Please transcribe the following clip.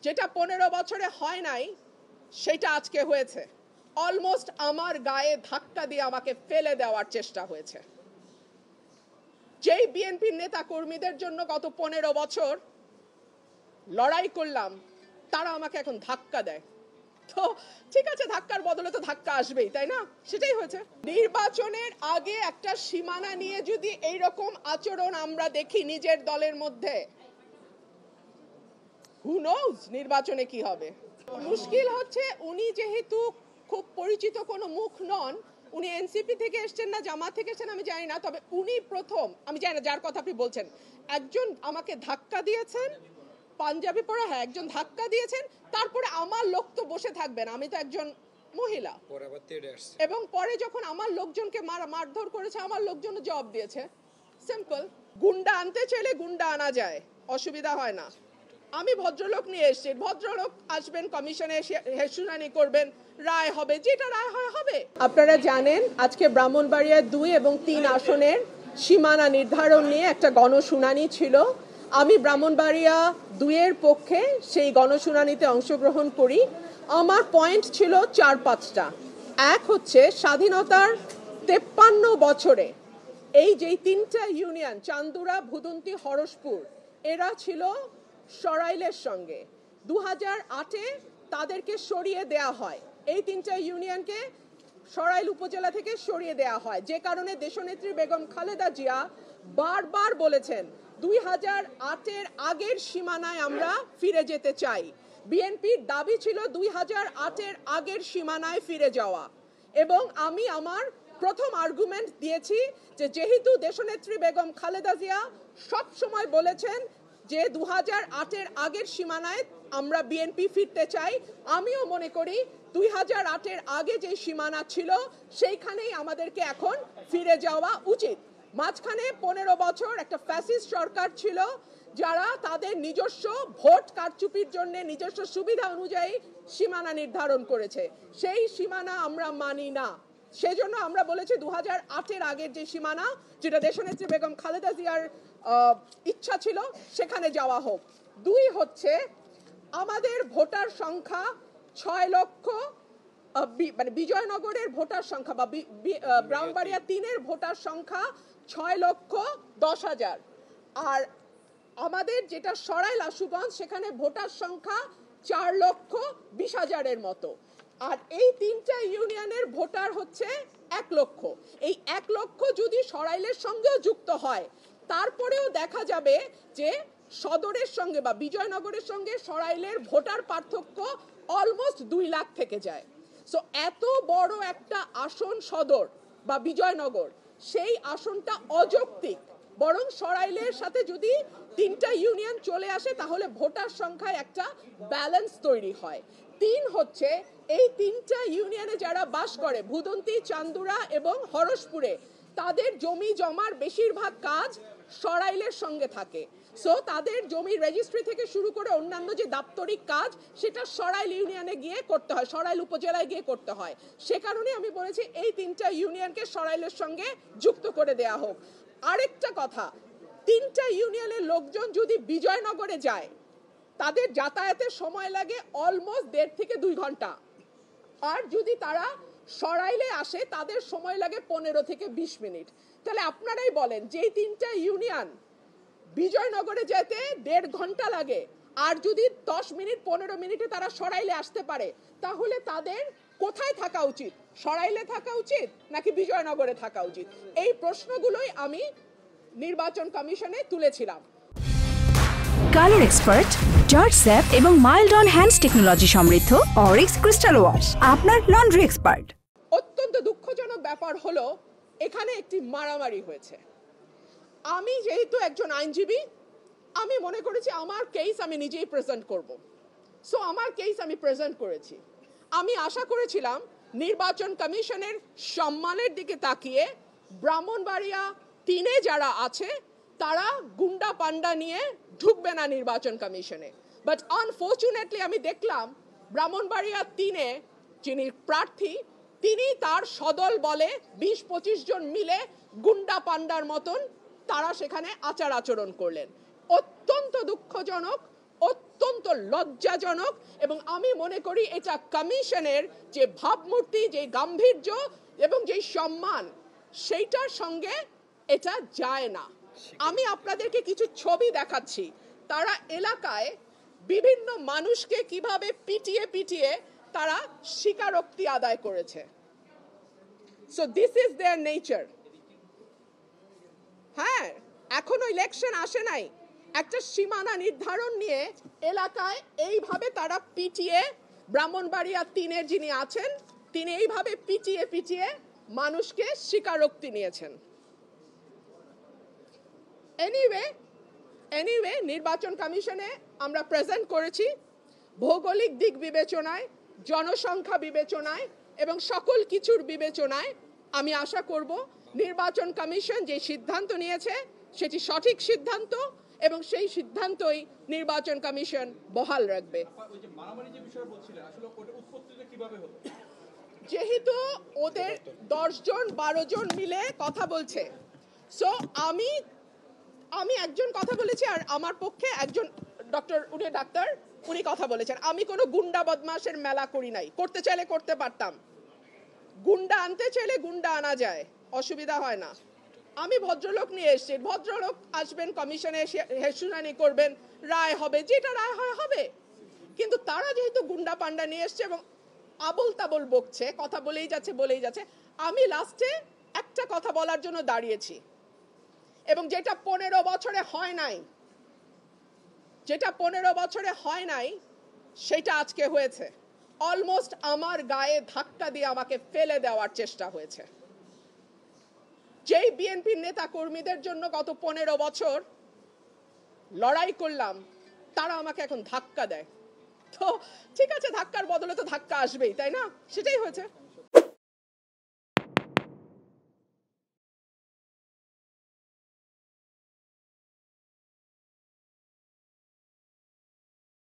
যেটা 15 বছরে হয় নাই সেটা আজকে হয়েছে। অলমোস্ট আমার গায়ে ধাক্কা দিয়ে আমাকে ফেলে দেওয়ার চেষ্টা হয়েছে। যেই বিএনপির নেতা কর্মীদের জন্য গত 15 বছর লড়াই করলাম, তারা আমাকে এখন ধাক্কা দেয়। তো ঠিক আছে, ধাক্কার বদলে তো ধাক্কা আসবেই, তাই না? সেটাই হয়েছে। নির্বাচনের আগে একটা সীমানা নিয়ে যদি এইরকম আচরণ আমরা দেখি নিজের দলের মধ্যে, হু নোজ নির্বাচনে কি হবে। মুশকিল হচ্ছে উনি যেহেতু খুব পরিচিত কোনো মুখ নন, উনি এনসিপি থেকে এসেছেন না জামাত থেকে এসেছেন আমি জানি না, তবে উনি প্রথম, আমি জানি না যার কথা আপনি বলছেন, একজন আমাকে ধাক্কা দিয়েছেন, পাঞ্জাবি পরা, হ্যাঁ একজন ধাক্কা দিয়েছেন, তারপরে আমার লোক তো বসে থাকবেন, আমি তো একজন মহিলা, এবং পরে যখন আমার লোকজনকে মারধর করেছে আমার লোকজন জবাব দিয়েছে। সিম্পল। গুন্ডা আনতে চাইলে গুন্ডা আনা যায়, অসুবিধা হয় না। আমি ভদ্রলোক নিয়ে এসেছি, ভদ্রলোক আসবেন, কমিশনে শুনানি করবেন, রায় হবে, যেটা রায় হয় হবে। আপনারা জানেন আজকে ব্রাহ্মণবাড়িয়া 2 এবং 3 আসনের সীমানা নির্ধারণ নিয়ে একটা গণশুনানি ছিল। আমি ব্রাহ্মণবাড়িয়া 2 এর পক্ষে সেই গণশুনানিতে অংশগ্রহণ করি। আমার পয়েন্ট ছিল 4-5টা। এক হচ্ছে স্বাধীনতার 53 বছরে এই যে 3টা ইউনিয়ন, চান্দুরা, ভুদন্তি, হরসপুর, এরা ছিল সরাইলের সঙ্গে। 2008-এ তাদেরকে সরিয়ে দেয়া হয়, এই 3টা ইউনিয়নকে সরাইল উপজেলা থেকে সরিয়ে দেয়া হয়, যে কারণে দেশনেত্রী বেগম খালেদা জিয়া বারবার বলেছেন 2008-এর আগের সীমানায় আমরা ফিরে যেতে চাই। বিএনপির দাবি ছিল 2008-এর আগের সীমানায় ফিরে যাওয়া, এবং আমি আমার প্রথম আর্গুমেন্ট দিয়েছি যে যেহেতু দেশনেত্রী বেগম খালেদা জিয়া সব সময় বলেছেন যে 2008-এর আগের সীমানায় আমরা বিএনপি ফিরতে চাই, আমিও মনে করি 2008-এর আগে যে সীমানা ছিল সেইখানেই আমাদেরকে এখন ফিরে যাওয়া উচিত। মাঝখানে 15 বছর একটা ফ্যাসিস্ট সরকার ছিল, যারা তাদের নিজস্ব ভোট কারচুপির জন্য নিজস্ব সুবিধা অনুযায়ী সীমানা নির্ধারণ করেছে, সেই সীমানা আমরা মানি না। সেজন্য আমরা বলেছি 2008-এর আগের যে সীমানা, যেটা দেশনেত্রী বেগম খালেদা জিয়ার ইচ্ছা ছিল, সেখানে যাওয়া হোক। 2 হচ্ছে আমাদের ভোটার সংখ্যা 6 লক্ষ, মানে বিজয়নগরের ভোটার সংখ্যা বা ব্রাহ্মণবাড়িয়া 3-এর ভোটার সংখ্যা 6,10,000, আর আমাদের যেটা সরাইল আশুগঞ্জ সেখানে ভোটার সংখ্যা 4,20,000-এর মতো, আর এই 3টা ইউনিয়নের ভোটার হচ্ছে 1 লক্ষ। এই 1 লক্ষ যদি সরাইলের সঙ্গেও যুক্ত হয়, তারপরেও দেখা যাবে যে সদরের সঙ্গে বা বিজয়নগরের সঙ্গে সরাইলের ভোটার পার্থক্য অলমোস্ট 2 লাখ থেকে যায়। সো এত বড় একটা আসন সদর বা বিজয়নগর, সেই আসনটা অযৌক্তিক। বরং সরাইলের সাথে যদি 3টা ইউনিয়ন চলে আসে তাহলে ভোটার সংখ্যায় একটা ব্যালেন্স তৈরি হয়। 3 হচ্ছে এই 3টা ইউনিয়নে যারা বাস করে, ভুদন্তি, চান্দুরা এবং হরসপুরে, তাদের জমি জমার বেশিরভাগ কাজ সরাইলের সঙ্গে থাকে। সো তাদের জমির রেজিস্ট্রি থেকে শুরু করে অন্যান্য যে দাপ্তরিক কাজ, সেটা সরাইল ইউনিয়নে গিয়ে করতে হয়, সরাইল উপজেলায় গিয়ে করতে হয়। সে কারণে আমি বলেছি এই 3টা ইউনিয়নকে সরাইলের সঙ্গে যুক্ত করে দেয়া হোক। আরেকটা কথা, 3টা ইউনিয়নের লোকজন যদি বিজয়নগরে যায়, তাদের যাতায়াতের সময় লাগে অলমোস্ট 1.5 থেকে 2 ঘন্টা, আর যদি তারা সরাইলে আসে তাদের সময় লাগে 15 থেকে 20 মিনিট। তাহলে আপনারাই বলেন, যেই 3টা ইউনিয়ন বিজয়নগরে যেতে 1.5 ঘন্টা লাগে, আর যদি 10 মিনিট 15 মিনিটে তারা সরাইলে আসতে পারে, তাহলে তাদের কোথায় থাকা উচিত? সরাইলে থাকা উচিত নাকি বিজয়নগরে থাকা উচিত? এই প্রশ্নগুলোই আমি নির্বাচন কমিশনে তুলেছিলাম। কালার এক্সপার্ট, জর্জ স্যাপ এবং মাইল্ড অন হ্যান্ডস টেকনোলজি সমৃদ্ধ অরিক্স ক্রিস্টাল ওয়াশ আপনার লন্ড্রি এক্সপার্ট। অত্যন্ত দুঃখজনক ব্যাপার হলো এখানে একটি মারামারি হয়েছে। আমি যেহেতু একজন আইনজীবী, আমি মনে করেছি আমার কেস আমি নিজেই প্রেজেন্ট করব। সো আমার কেস আমি প্রেজেন্ট করেছি। আমি আশা করেছিলাম নির্বাচন কমিশনের সম্মানের দিকে তাকিয়ে ব্রাহ্মণবাড়িয়া 3-এ যারা আছে তারা গুন্ডা পান্ডা নিয়ে ঢুকবে না নির্বাচন কমিশনে। বাট আনফর্চুনেটলি আমি দেখলাম ব্রাহ্মণবাড়িয়া 3-এ যিনি প্রার্থী, তিনি তার সদল বলে 20-25 জন মিলে গুন্ডা পান্ডার মতন তারা সেখানে আচার আচরণ করলেন। অত্যন্ত দুঃখজনক, অত্যন্ত লজ্জাজনক এবং আমি মনে করি এটা কমিশনের যে ভাবমূর্তি, যে গাম্ভীর্য এবং যে সম্মান, সেইটার সঙ্গে এটা যায় না। আমি আপনাদেরকে কিছু ছবি দেখাচ্ছি, তারা এলাকায় বিভিন্ন মানুষকে কিভাবে পিটিয়ে পিটিয়ে তারা স্বীকারোক্তি আদায় করেছে। So this is there nature. হ্যাঁ, এখনো ইলেকশন আসে নাই, একটা সীমানা নির্ধারণ নিয়ে এলাকায় এইভাবে তারা পিটিয়ে, ব্রাহ্মণবাড়িয়া ৩-এর যিনি আছেন তিনি এইভাবে পিটিয়ে পিটিয়ে মানুষকে স্বীকারোক্তি নিয়েছেন। এনিওয়ে নির্বাচন কমিশনে আমরা প্রেজেন্ট করেছি ভৌগোলিক দিক বিবেচনায়, জনসংখ্যা বিবেচনায় এবং সকল কিছুর বিবেচনায় আমি আশা করব নির্বাচন কমিশন যে সিদ্ধান্ত নিয়েছে সেটি সঠিক সিদ্ধান্ত এবং সেই সিদ্ধান্তই নির্বাচন কমিশন বহাল রাখবে। যেহেতু ওদের 10 জন 12 জন মিলে কথা বলছে, সো আমি একজন কথা বলেছি আর আমার পক্ষে একজন ডাক্তার উনি কথা বলেছেন। আমি কোনো গুন্ডা বদমাশের মেলা করি নাই, করতে চাইলে করতে পারতাম, গুন্ডা আনতে চাইলে গুন্ডা আনা যায়, অসুবিধা হয় না। আমি ভদ্রলোক নিয়ে এসেছি, ভদ্রলোক আসবেন কমিশনে, শুনানি করবেন, রায় হবে, যেটা রায় হয় হবে। কিন্তু তারা যেহেতু গুন্ডা পান্ডা নিয়ে এসছে এবং আবল তাবল বকছে, কথা বলেই যাচ্ছে, আমি লাস্টে একটা কথা বলার জন্য দাঁড়িয়েছি এবং যেটা 15 বছরে হয় নাই সেটা আজকে হয়েছে। অলমোস্ট আমার গায়ে ধাক্কা দিয়ে আমাকে ফেলে দেওয়ার চেষ্টা হয়েছে। যেই বিএনপির নেতা কর্মীদের জন্য গত 15 বছর লড়াই করলাম, তারা আমাকে এখন ধাক্কা দেয়। তো ঠিক আছে, ধাক্কার বদলে তো ধাক্কা আসবেই, তাই না? সেটাই হয়েছে।